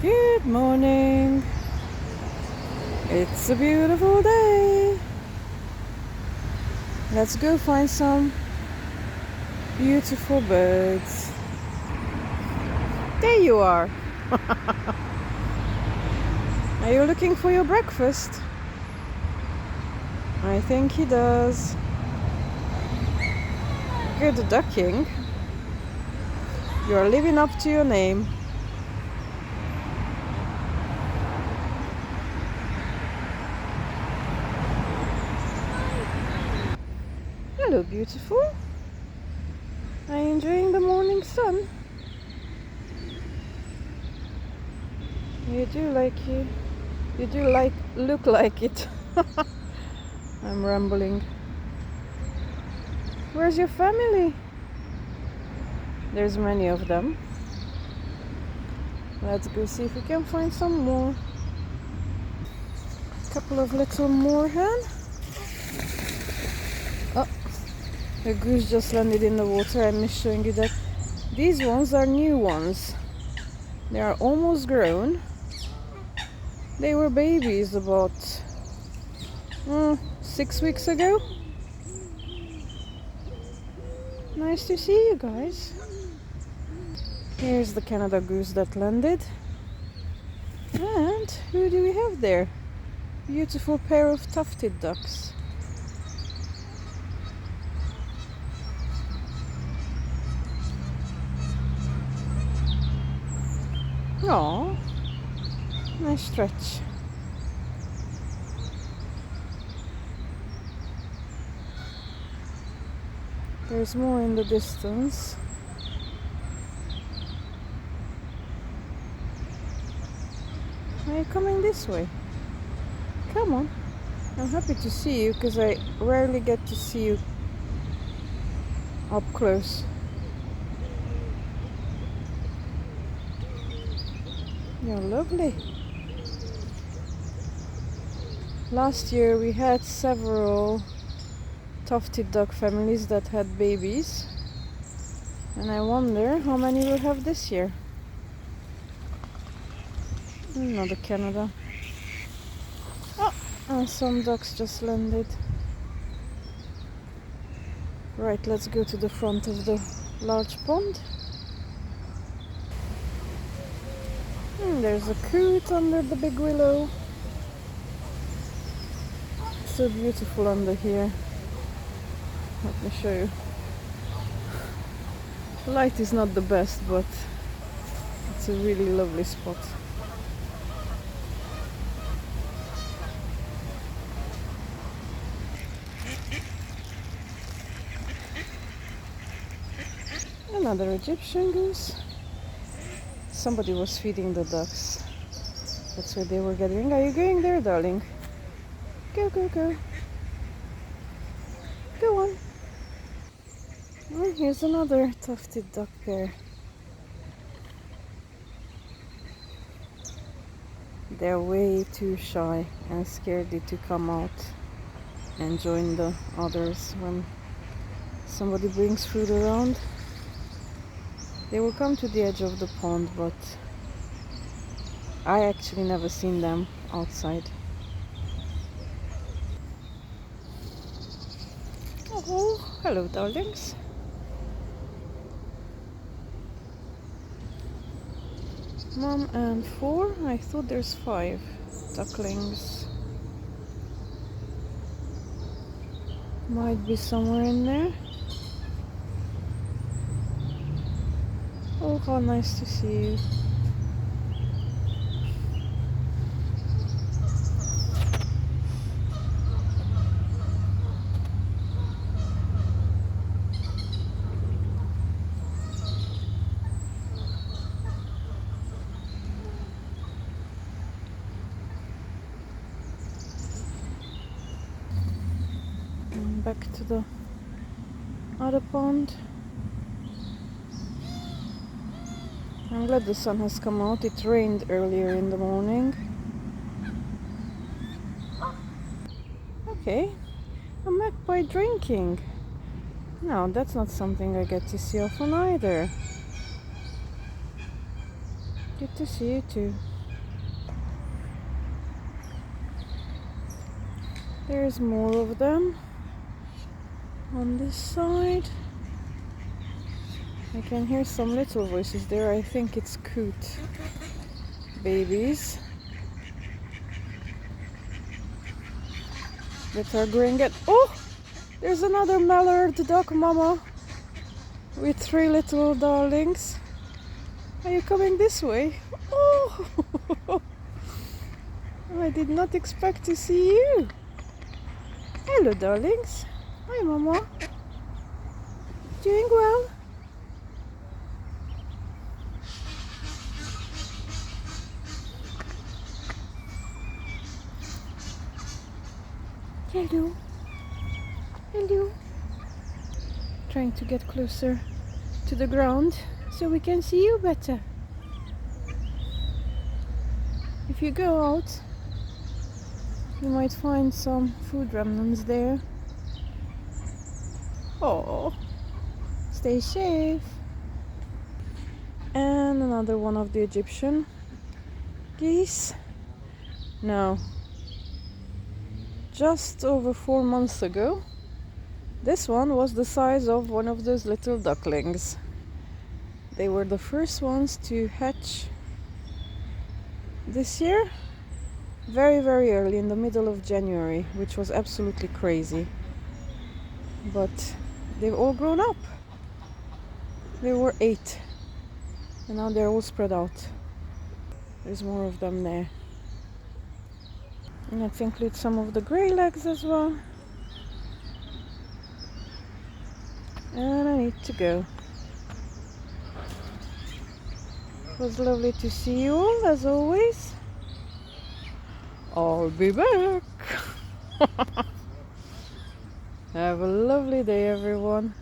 Good morning. It's a beautiful day. Let's go find some beautiful birds. There you are. Are you looking for your breakfast? I think he does. Good ducking. You're living up to your name. Hello, beautiful. Are you enjoying the morning sun? You do look like it. I'm rambling. Where's your family? There's many of them. Let's go see if we can find some more. Couple of little moorhen. Oh, a goose just landed in the water. I missed showing you that. These ones are new ones. They are almost grown. They were babies about 6 weeks ago. Nice to see you guys. Here's the Canada goose that landed. And who do we have there? Beautiful pair of tufted ducks. Oh, nice stretch. There's more in the distance. Are you coming this way? Come on. I'm happy to see you because I rarely get to see you up close. You're lovely. Last year we had several tufted duck families that had babies, and I wonder how many we'll have this year. Another Canada. Oh, and some ducks just landed. Right, let's go to the front of the large pond. There's a coot under the big willow. So beautiful under here. Let me show you. The light is not the best, but it's a really lovely spot. Another Egyptian goose. Somebody was feeding the ducks. That's where they were gathering. Are you going there, darling? Go, go, go. Go on. Oh, here's another tufted duck pair. They're way too shy and scared to come out and join the others when somebody brings food around. They will come to the edge of the pond, but I actually never seen them outside. Oh, hello, darlings. Mom and 4. I thought there's 5 ducklings. Might be somewhere in there. Oh, how nice to see you. Back to the other pond. I'm glad the sun has come out. It rained earlier in the morning. Okay, a magpie drinking. No, that's not something I get to see often either. Good to see you too. There's more of them on this side. I can hear some little voices there. I think it's coot babies that are growing at. Oh, there's another mallard duck mama with 3 little darlings. Are you coming this way? Oh, I did not expect to see you. Hello, darlings. Hi, mama. Doing well? Hello. Hello. Trying to get closer to the ground so we can see you better. If you go out, you might find some food remnants there. Oh, stay safe. And another one of the Egyptian geese. Now, just over 4 months ago, this one was the size of one of those little ducklings. They were the first ones to hatch this year, very, very early in the middle of January, which was absolutely crazy. But they've all grown up. There were 8, and now they're all spread out. There's more of them there. And let's include some of the grey legs as well. And I need to go. It was lovely to see you all, as always. I'll be back. Have a lovely day, everyone.